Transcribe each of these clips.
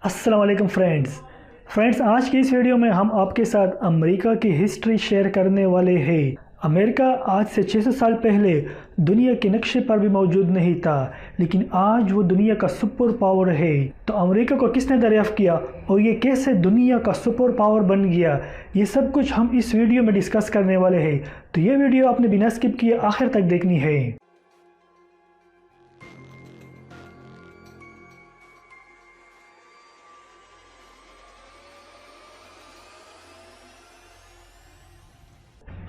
السلام علیکم فرینڈز آج کی اس ویڈیو میں ہم آپ کے ساتھ امریکہ کی ہسٹری شیئر کرنے والے ہیں۔ امریکہ آج سے 600 سال پہلے دنیا کے نقشے پر بھی موجود نہیں تھا، لیکن آج وہ دنیا کا سپر پاور ہے۔ تو امریکہ کو کس نے دریافت کیا اور یہ کیسے دنیا کا سپر پاور بن گیا، یہ سب کچھ ہم اس ویڈیو میں ڈسکس کرنے والے ہیں۔ تو یہ ویڈیو آپ نے بنا سکپ کیے آخر تک دیکھنی ہے۔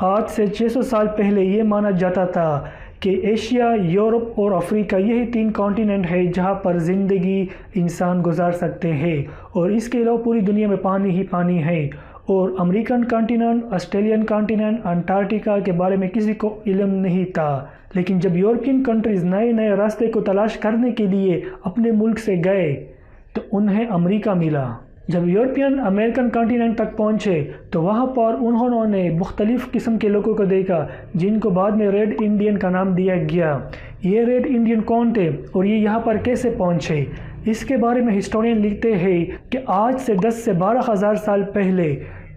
آج سے 600 سال پہلے یہ مانا جاتا تھا کہ ایشیا، یورپ اور افریقہ یہی 3 کانٹیننٹ ہے جہاں پر زندگی انسان گزار سکتے ہیں، اور اس کے علاوہ پوری دنیا میں پانی ہی پانی ہے۔ اور American continent, Australian continent, Antarctica کے بارے میں کسی کو علم نہیں تھا۔ لیکن جب یورپین کنٹریز نئے راستے کو تلاش کرنے کے لیے اپنے ملک سے گئے تو انہیں امریکہ ملا۔ جب یورپین امریکن کانٹیننٹ تک پہنچے تو وہاں پر انہوں نے مختلف قسم کے لوگوں کو دیکھا جن کو بعد میں ریڈ انڈین کا نام دیا گیا۔ یہ ریڈ انڈین کون تھے اور یہ یہاں پر کیسے پہنچے، اس کے بارے میں ہسٹورین لکھتے ہیں کہ آج سے 10 سے 12 ہزار سال پہلے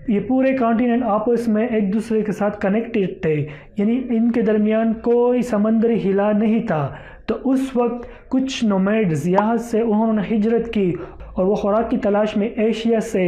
یہ پورے کانٹیننٹ آپس میں ایک دوسرے کے ساتھ کنیکٹڈ تھے، یعنی ان کے درمیان کوئی سمندری ہلا نہیں تھا۔ تو اس وقت کچھ نومیڈز یہاں سے انہوں نے ہجرت کی اور وہ خوراک کی تلاش میں ایشیا سے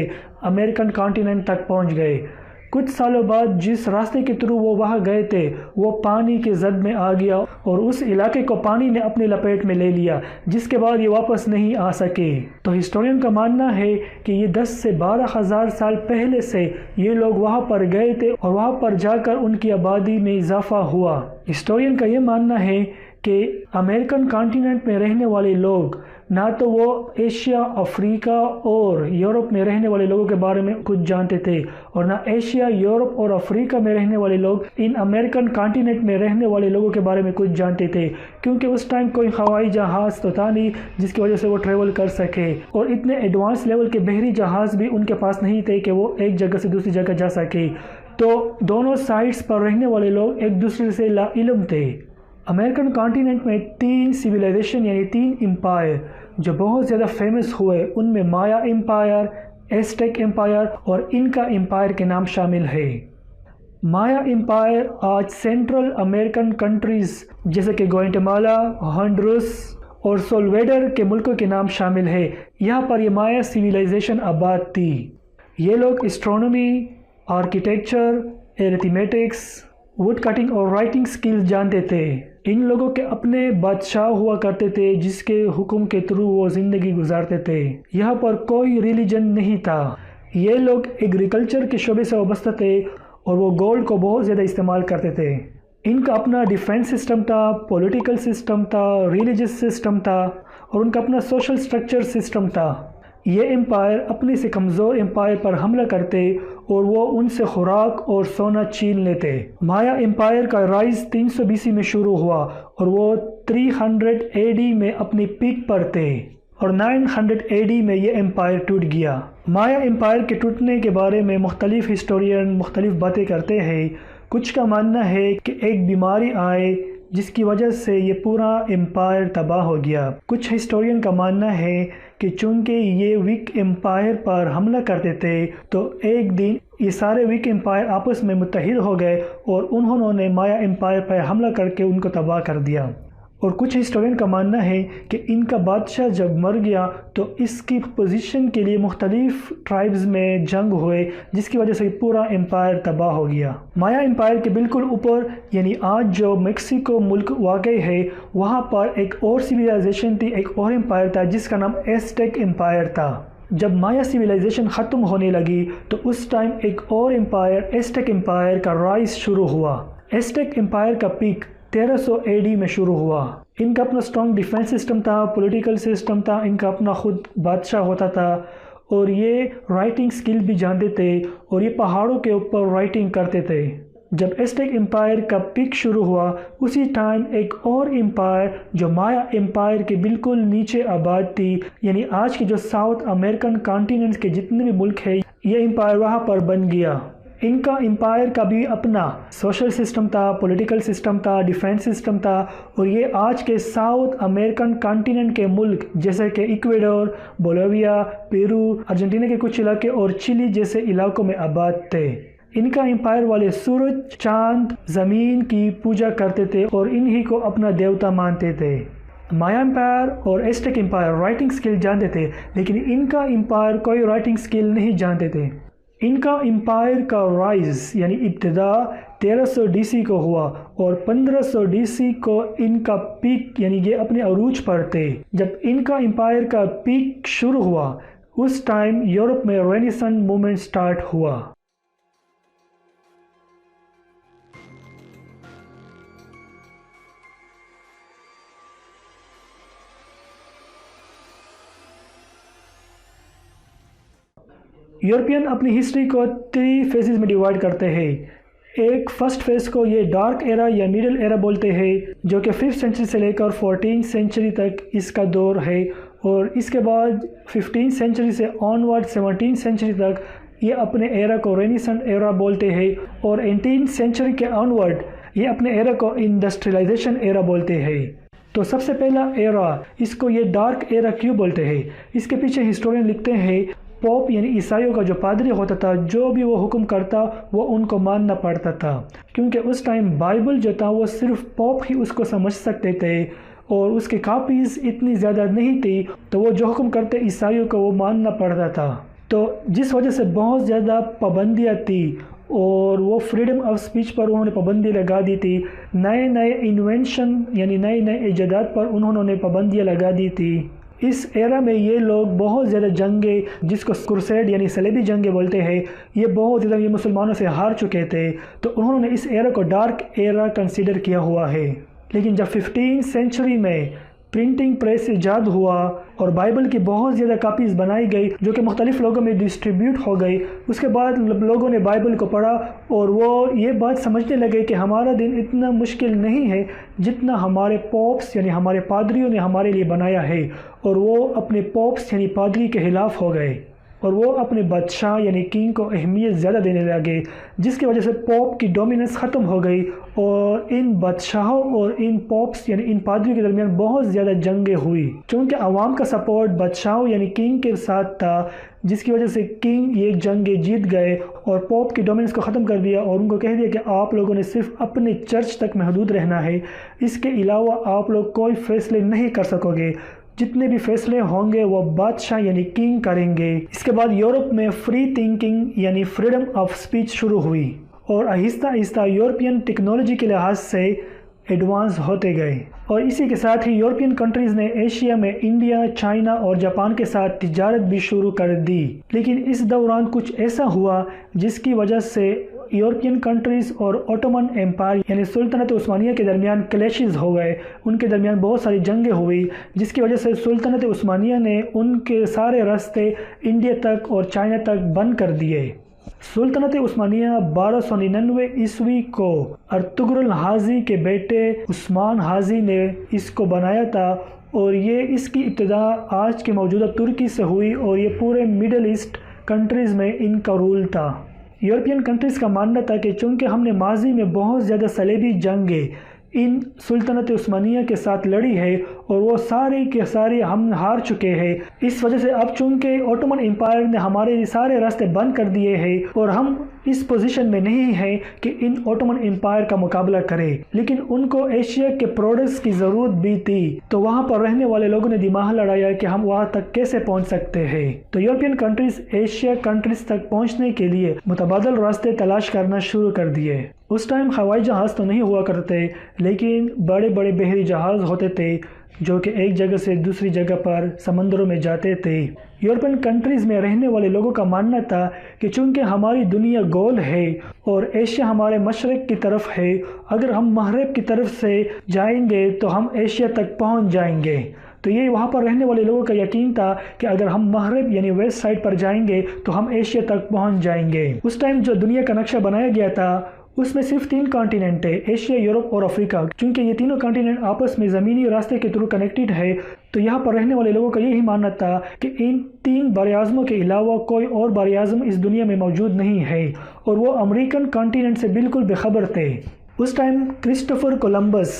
امریکن کانٹیننٹ تک پہنچ گئے۔ کچھ سالوں بعد جس راستے کے تھرو وہ وہاں گئے تھے وہ پانی کے زد میں آ گیا اور اس علاقے کو پانی نے اپنی لپیٹ میں لے لیا، جس کے بعد یہ واپس نہیں آ سکے۔ تو ہسٹورین کا ماننا ہے کہ یہ 10 سے 12 ہزار سال پہلے سے یہ لوگ وہاں پر گئے تھے اور وہاں پر جا کر ان کی آبادی میں اضافہ ہوا۔ ہسٹورین کا یہ ماننا ہے کہ امریکن کانٹیننٹ میں رہنے والے لوگ نہ تو وہ ایشیا، افریقہ اور یورپ میں رہنے والے لوگوں کے بارے میں کچھ جانتے تھے، اور نہ ایشیا، یورپ اور افریقہ میں رہنے والے لوگ ان امریکن کانٹیننٹ میں رہنے والے لوگوں کے بارے میں کچھ جانتے تھے، کیونکہ اس ٹائم کوئی ہوائی جہاز تو تھا نہیں جس کی وجہ سے وہ ٹریول کر سکے، اور اتنے ایڈوانس لیول کے بحری جہاز بھی ان کے پاس نہیں تھے کہ وہ ایک جگہ سے دوسری جگہ جا سکے۔ تو دونوں سائٹس پر رہنے والے لوگ ایک دوسرے سے لا علم تھے۔ امریکن کانٹیننٹ میں 3 سویلائزیشن یعنی 3 امپائر جو بہت زیادہ فیمس ہوئے، ان میں مایا امپائر، ایزٹیک امپائر اور انکا امپائر کے نام شامل ہے۔ مایا امپائر آج سینٹرل امریکن کنٹریز جیسے کہ گوائٹمالا، ہنڈورس اور سولویڈر کے ملکوں کے نام شامل ہے۔ یہاں پر یہ مایا سویلائزیشن آباد تھی۔ یہ لوگ اسٹرونومی، آرکیٹیکچر، ایرتھمیٹکس، ووڈ کٹنگ اور رائٹنگ سکلز جانتے تھے۔ ان لوگوں کے اپنے بادشاہ ہوا کرتے تھے جس کے حکم کے تھرو وہ زندگی گزارتے تھے۔ یہاں پر کوئی ریلیجن نہیں تھا۔ یہ لوگ ایگریکلچر کے شعبے سے وابستہ تھے اور وہ گولڈ کو بہت زیادہ استعمال کرتے تھے۔ ان کا اپنا ڈیفینس سسٹم تھا، پولیٹیکل سسٹم تھا، ریلیجس سسٹم تھا اور ان کا اپنا سوشل سٹرکچر سسٹم تھا۔ یہ امپائر اپنے سے کمزور امپائر پر حملہ کرتے اور وہ ان سے خوراک اور سونا چھین لیتے۔ مایا امپائر کا رائز 300 BC میں شروع ہوا اور وہ 300 AD میں اپنی پیک پر تھے، اور 900 AD میں یہ امپائر ٹوٹ گیا۔ مایا امپائر کے ٹوٹنے کے بارے میں مختلف ہسٹورین مختلف باتیں کرتے ہیں۔ کچھ کا ماننا ہے کہ ایک بیماری آئے جس کی وجہ سے یہ پورا امپائر تباہ ہو گیا۔ کچھ ہسٹورین کا ماننا ہے کہ چونکہ یہ ویک امپائر پر حملہ کرتے تھے تو ایک دن یہ سارے ویک امپائر آپس میں متحد ہو گئے اور انہوں نے مایا امپائر پر حملہ کر کے ان کو تباہ کر دیا۔ اور کچھ ہسٹورین کا ماننا ہے کہ ان کا بادشاہ جب مر گیا تو اس کی پوزیشن کے لیے مختلف ٹرائبز میں جنگ ہوئے جس کی وجہ سے پورا امپائر تباہ ہو گیا۔ مایا امپائر کے بالکل اوپر یعنی آج جو میکسیکو ملک واقع ہے وہاں پر ایک اور سویلائزیشن تھی، ایک اور امپائر تھا جس کا نام ایزٹیک امپائر تھا۔ جب مایا سویلائزیشن ختم ہونے لگی تو اس ٹائم ایک اور امپائر ایزٹیک امپائر کا رائز شروع ہوا۔ ایزٹیک امپائر کا پیک 1300 AD میں شروع ہوا۔ ان کا اپنا اسٹرانگ ڈیفینس سسٹم تھا، پولیٹیکل سسٹم تھا، ان کا اپنا خود بادشاہ ہوتا تھا، اور یہ رائٹنگ سکل بھی جانتے تھے اور یہ پہاڑوں کے اوپر رائٹنگ کرتے تھے۔ جب ایزٹیک امپائر کا پیک شروع ہوا اسی ٹائم ایک اور امپائر جو مایا امپائر کے بالکل نیچے آباد تھی، یعنی آج کے جو ساؤتھ امریکن کانٹیننٹ کے جتنے بھی ملک ہیں یہ امپائر وہاں پر بن گیا۔ ان کا امپائر کا بھی اپنا سوشل سسٹم تھا، پولیٹیکل سسٹم تھا، ڈیفینس سسٹم تھا، اور یہ آج کے ساؤتھ امریکن کانٹیننٹ کے ملک جیسے کہ ایکویڈور، بولیویا، پیرو، ارجنٹینا کے کچھ علاقے اور چلی جیسے علاقوں میں آباد تھے۔ ان کا امپائر والے سورج، چاند، زمین کی پوجا کرتے تھے اور انہی کو اپنا دیوتا مانتے تھے۔ مایا امپائر اور ایسٹیک امپائر رائٹنگ سکل جانتے تھے، لیکن ان کا امپائر کوئی رائٹنگ سکل نہیں جانتے تھے۔ ان کا امپائر کا رائز یعنی ابتدا 1300 ڈی سی کو ہوا اور 1500 ڈی سی کو ان کا پیک یعنی یہ اپنے عروج پر تھے۔ جب ان کا امپائر کا پیک شروع ہوا اس ٹائم یورپ میں رینیسانس موومنٹ سٹارٹ ہوا۔ یورپین اپنی ہسٹری کو 3 فیزز میں ڈیوائڈ کرتے ہیں۔ ایک فرسٹ فیز کو یہ ڈارک ایرا یا میڈل ایرا بولتے ہیں، جو کہ 5th سینچری سے لے کر 14th سینچری تک اس کا دور ہے، اور اس کے بعد 15th سینچری سے آنورڈ 17th سینچری تک یہ اپنے ایرا کو رینیسانس ایرا بولتے ہیں، اور 18th سینچری کے آنورڈ یہ اپنے ایرا کو انڈسٹریلائزیشن ایرا بولتے ہیں۔ تو سب سے پہلا ایرا اس کو یہ ڈارک ایرا کیوں بولتے ہیں؟ اس کے پیچھے ہسٹورین لکھتے ہیں پوپ یعنی عیسائیوں کا جو پادری ہوتا تھا، جو بھی وہ حکم کرتا وہ ان کو ماننا پڑتا تھا، کیونکہ اس ٹائم بائبل جو تھا وہ صرف پوپ ہی اس کو سمجھ سکتے تھے اور اس کی کاپیز اتنی زیادہ نہیں تھی، تو وہ جو حکم کرتے عیسائیوں کو وہ ماننا پڑتا تھا۔ تو جس وجہ سے بہت زیادہ پابندیاں تھی اور وہ فریڈم آف سپیچ پر انہوں نے پابندی لگا دی تھی، نئے نئے انوینشن یعنی نئے نئے ایجادات پر انہوں نے پابندیاں لگا دی تھی۔ اس ایرا میں یہ لوگ بہت زیادہ جنگیں، جس کو کرسیڈ یعنی صلیبی جنگیں بولتے ہیں، یہ بہت زیادہ یہ مسلمانوں سے ہار چکے تھے، تو انہوں نے اس ایرا کو ڈارک ایرا کنسیڈر کیا ہوا ہے۔ لیکن جب 15th سینچری میں پرنٹنگ پریس ایجاد ہوا اور بائبل کی بہت زیادہ کاپیز بنائی گئی جو کہ مختلف لوگوں میں ڈسٹریبیوٹ ہو گئی، اس کے بعد لوگوں نے بائبل کو پڑھا اور وہ یہ بات سمجھنے لگے کہ ہمارا دن اتنا مشکل نہیں ہے جتنا ہمارے پوپس یعنی ہمارے پادریوں نے ہمارے لیے بنایا ہے، اور وہ اپنے پوپس یعنی پادری کے خلاف ہو گئے اور وہ اپنے بادشاہ یعنی کنگ کو اہمیت زیادہ دینے لگے، جس کی وجہ سے پوپ کی ڈومیننس ختم ہو گئی اور ان بادشاہوں اور ان پوپس یعنی ان پادریوں کے درمیان بہت زیادہ جنگیں ہوئی، چونکہ عوام کا سپورٹ بادشاہوں یعنی کنگ کے ساتھ تھا، جس کی وجہ سے کنگ یہ جنگیں جیت گئے اور پوپ کی ڈومیننس کو ختم کر دیا اور ان کو کہہ دیا کہ آپ لوگوں نے صرف اپنے چرچ تک محدود رہنا ہے، اس کے علاوہ آپ لوگ کوئی فیصلے نہیں کر سکو گے، جتنے بھی فیصلے ہوں گے وہ بادشاہ یعنی کنگ کریں گے۔ اس کے بعد یورپ میں فری تھنکنگ یعنی فریڈم آف سپیچ شروع ہوئی اور آہستہ آہستہ یورپین ٹیکنالوجی کے لحاظ سے ایڈوانس ہوتے گئے، اور اسی کے ساتھ ہی یورپین کنٹریز نے ایشیا میں انڈیا، چائنا اور جاپان کے ساتھ تجارت بھی شروع کر دی۔ لیکن اس دوران کچھ ایسا ہوا جس کی وجہ سے یورپین کنٹریز اور اوٹومن ایمپائر یعنی سلطنت عثمانیہ کے درمیان کلیشز ہو گئے، ان کے درمیان بہت ساری جنگیں ہوئی، جس کی وجہ سے سلطنت عثمانیہ نے ان کے سارے راستے انڈیا تک اور چائنا تک بند کر دیے۔ سلطنت عثمانیہ 1299 عیسوی کو ارطغرل حاجی کے بیٹے عثمان حاجی نے اس کو بنایا تھا، اور یہ اس کی ابتدا آج کے موجودہ ترکی سے ہوئی اور یہ پورے مڈل ایسٹ کنٹریز میں ان کا رول تھا۔ یورپین کنٹریز کا ماننا تھا کہ چونکہ ہم نے ماضی میں بہت زیادہ صلیبی جنگیں ان سلطنت عثمانیہ کے ساتھ لڑی ہے اور وہ سارے کے سارے ہم ہار چکے ہیں، اس وجہ سے اب چونکہ اوٹومن امپائر نے ہمارے سارے راستے بند کر دیے ہیں اور ہم اس پوزیشن میں نہیں ہیں کہ ان اوٹومن امپائر کا مقابلہ کرے، لیکن ان کو ایشیا کے پروڈکٹس کی ضرورت بھی تھی، تو وہاں پر رہنے والے لوگوں نے دماغ لڑایا کہ ہم وہاں تک کیسے پہنچ سکتے ہیں۔ تو یورپین کنٹریز ایشیا کنٹریز تک پہنچنے کے لیے متبادل راستے تلاش کرنا شروع کر دیے۔ اس ٹائم ہوائی جہاز تو نہیں ہوا کرتے، لیکن بڑے بڑے بحری جہاز ہوتے تھے جو کہ ایک جگہ سے دوسری جگہ پر سمندروں میں جاتے تھے۔ یورپین کنٹریز میں رہنے والے لوگوں کا ماننا تھا کہ چونکہ ہماری دنیا گول ہے اور ایشیا ہمارے مشرق کی طرف ہے، اگر ہم مغرب کی طرف سے جائیں گے تو ہم ایشیا تک پہنچ جائیں گے۔ تو یہ وہاں پر رہنے والے لوگوں کا یقین تھا کہ اگر ہم مغرب یعنی ویسٹ سائڈ پر جائیں گے تو ہم ایشیا تک پہنچ جائیں گے۔ اس ٹائم جو دنیا کا نقشہ بنایا گیا تھا اس میں صرف 3 کانٹیننٹ ہے، ایشیا، یورپ اور افریقہ۔ چونکہ یہ تینوں کانٹیننٹ آپس میں زمینی راستے کے تھرو کنیکٹڈ ہے تو یہاں پر رہنے والے لوگوں کا یہی ماننا تھا کہ ان 3 براعظموں کے علاوہ کوئی اور براعظم اس دنیا میں موجود نہیں ہے، اور وہ امریکن کانٹیننٹ سے بالکل بے خبر تھے۔ اس ٹائم کرسٹوفر کولمبس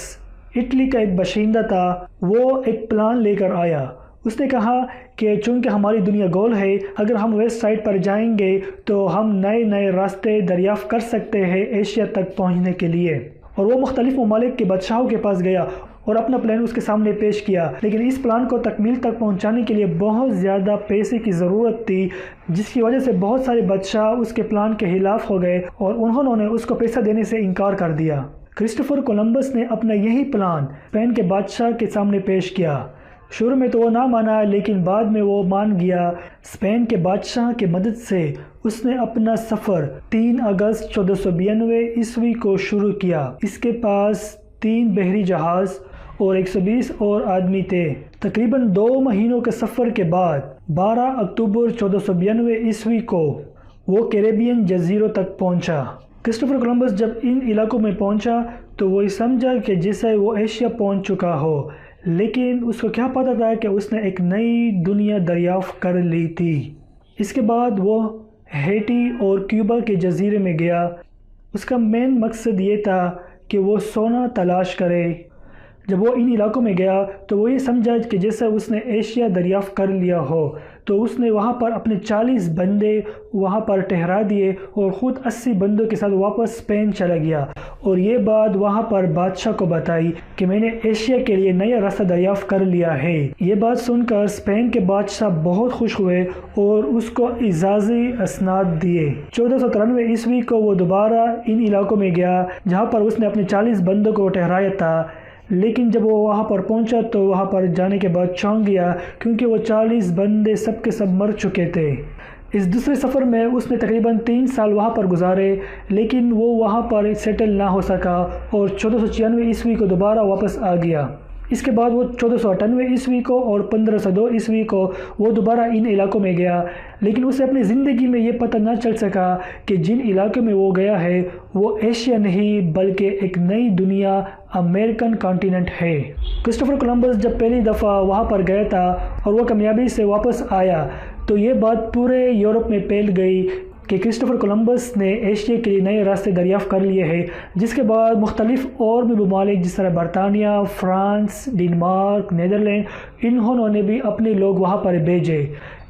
اٹلی کا ایک باشندہ تھا، وہ ایک پلان لے کر آیا۔ اس نے کہا کہ چونکہ ہماری دنیا گول ہے، اگر ہم ویسٹ سائڈ پر جائیں گے تو ہم نئے نئے راستے دریافت کر سکتے ہیں ایشیا تک پہنچنے کے لیے۔ اور وہ مختلف ممالک کے بادشاہوں کے پاس گیا اور اپنا پلان اس کے سامنے پیش کیا، لیکن اس پلان کو تکمیل تک پہنچانے کے لیے بہت زیادہ پیسے کی ضرورت تھی، جس کی وجہ سے بہت سارے بادشاہ اس کے پلان کے خلاف ہو گئے اور انہوں نے اس کو پیسہ دینے سے انکار کر دیا۔ کرسٹوفر کولمبس نے اپنا یہی پلان اسپین کے بادشاہ کے سامنے پیش کیا۔ شروع میں تو وہ نہ مانا، لیکن بعد میں وہ مان گیا۔ اسپین کے بادشاہ کی مدد سے اس نے اپنا سفر 3 اگست 1492 عیسوی کو شروع کیا۔ اس کے پاس 3 بحری جہاز اور 120 اور آدمی تھے۔ تقریباً 2 مہینوں کے سفر کے بعد 12 اکتوبر 1492 عیسوی کو وہ کیریبین جزیروں تک پہنچا۔ کرسٹوفر کولمبس جب ان علاقوں میں پہنچا تو وہ سمجھا کہ جیسے وہ ایشیا پہنچ چکا ہو، لیکن اس کو کیا پتا تھا کہ اس نے ایک نئی دنیا دریافت کر لی تھی۔ اس کے بعد وہ ہیٹی اور کیوبا کے جزیرے میں گیا۔ اس کا مین مقصد یہ تھا کہ وہ سونا تلاش کرے۔ جب وہ ان علاقوں میں گیا تو وہ یہ سمجھا کہ جیسے اس نے ایشیا دریافت کر لیا ہو، تو اس نے وہاں پر اپنے 40 بندے وہاں پر ٹھہرا دیے اور خود 80 بندوں کے ساتھ واپس اسپین چلا گیا، اور یہ بات وہاں پر بادشاہ کو بتائی کہ میں نے ایشیا کے لیے نیا راستہ دریافت کر لیا ہے۔ یہ بات سن کر اسپین کے بادشاہ بہت خوش ہوئے اور اس کو اعزازی اسناد دیے۔ 1493 عیسوی کو وہ دوبارہ ان علاقوں میں گیا جہاں پر اس نے اپنے 40 بندوں کو ٹھہرایا تھا، لیکن جب وہ وہاں پر پہنچا تو وہاں پر جانے کے بعد چونک گیا کیونکہ وہ 40 بندے سب کے سب مر چکے تھے۔ اس دوسرے سفر میں اس نے تقریباً 3 سال وہاں پر گزارے، لیکن وہ وہاں پر سیٹل نہ ہو سکا اور 1496 عیسوی کو دوبارہ واپس آ گیا۔ اس کے بعد وہ 1498 عیسوی کو اور 1502 عیسوی کو وہ دوبارہ ان علاقوں میں گیا، لیکن اسے اپنی زندگی میں یہ پتہ نہ چل سکا کہ جن علاقوں میں وہ گیا ہے وہ ایشیا نہیں بلکہ ایک نئی دنیا امریکن کانٹیننٹ ہے۔ کرسٹوفر کولمبس جب پہلی دفعہ وہاں پر گیا تھا اور وہ کامیابی سے واپس آیا تو یہ بات پورے یورپ میں پھیل گئی کہ کرسٹوفر کولمبس نے ایشیا کے لیے نئے راستے دریافت کر لیے ہیں، جس کے بعد مختلف اور بھی ممالک جس طرح برطانیہ، فرانس، ڈنمارک، نیدرلینڈ، انہوں نے بھی اپنے لوگ وہاں پر بھیجے۔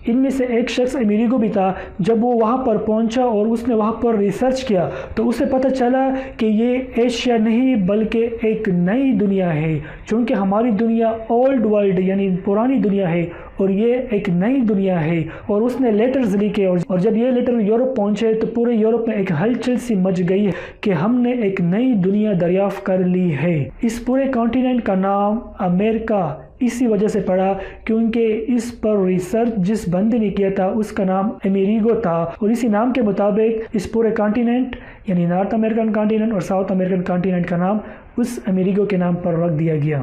ان میں سے ایک شخص امریگو بھی تھا۔ جب وہ وہاں پر پہنچا اور اس نے وہاں پر ریسرچ کیا تو اسے پتہ چلا کہ یہ ایشیا نہیں بلکہ ایک نئی دنیا ہے، چونکہ ہماری دنیا اولڈ ورلڈ یعنی پرانی دنیا ہے اور یہ ایک نئی دنیا ہے۔ اور اس نے لیٹرز لکھے اور جب یہ لیٹر یورپ پہنچے تو پورے یورپ میں ایک ہلچل سی مچ گئی کہ ہم نے ایک نئی دنیا دریافت کر لی ہے۔ اس پورے کانٹیننٹ کا نام امریکہ اسی وجہ سے پڑا کیونکہ اس پر ریسرچ جس بندے نے کیا تھا اس کا نام امریگو تھا، اور اسی نام کے مطابق اس پورے کانٹیننٹ یعنی نارتھ امریکن کانٹیننٹ اور ساؤتھ امریکن کانٹیننٹ کا نام اس امریگو کے نام پر رکھ دیا گیا۔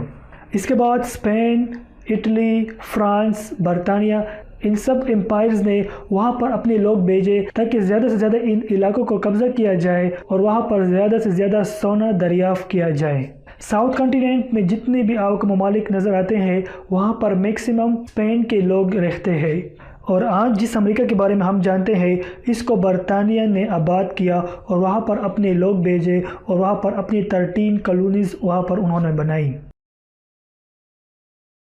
اس کے بعد اسپین، اٹلی، فرانس، برطانیہ، ان سب امپائرز نے وہاں پر اپنے لوگ بھیجے تاکہ زیادہ سے زیادہ ان علاقوں کو قبضہ کیا جائے اور وہاں پر زیادہ سے زیادہ سونا دریافت کیا جائے۔ ساؤتھ کانٹیننٹ میں جتنے بھی آپ کو ممالک نظر آتے ہیں وہاں پر میکسیمم اسپین کے لوگ رہتے ہیں، اور آج جس امریکہ کے بارے میں ہم جانتے ہیں اس کو برطانیہ نے آباد کیا اور وہاں پر اپنے لوگ بھیجے اور وہاں پر اپنی 13 کالونیز وہاں پر انہوں نے بنائی۔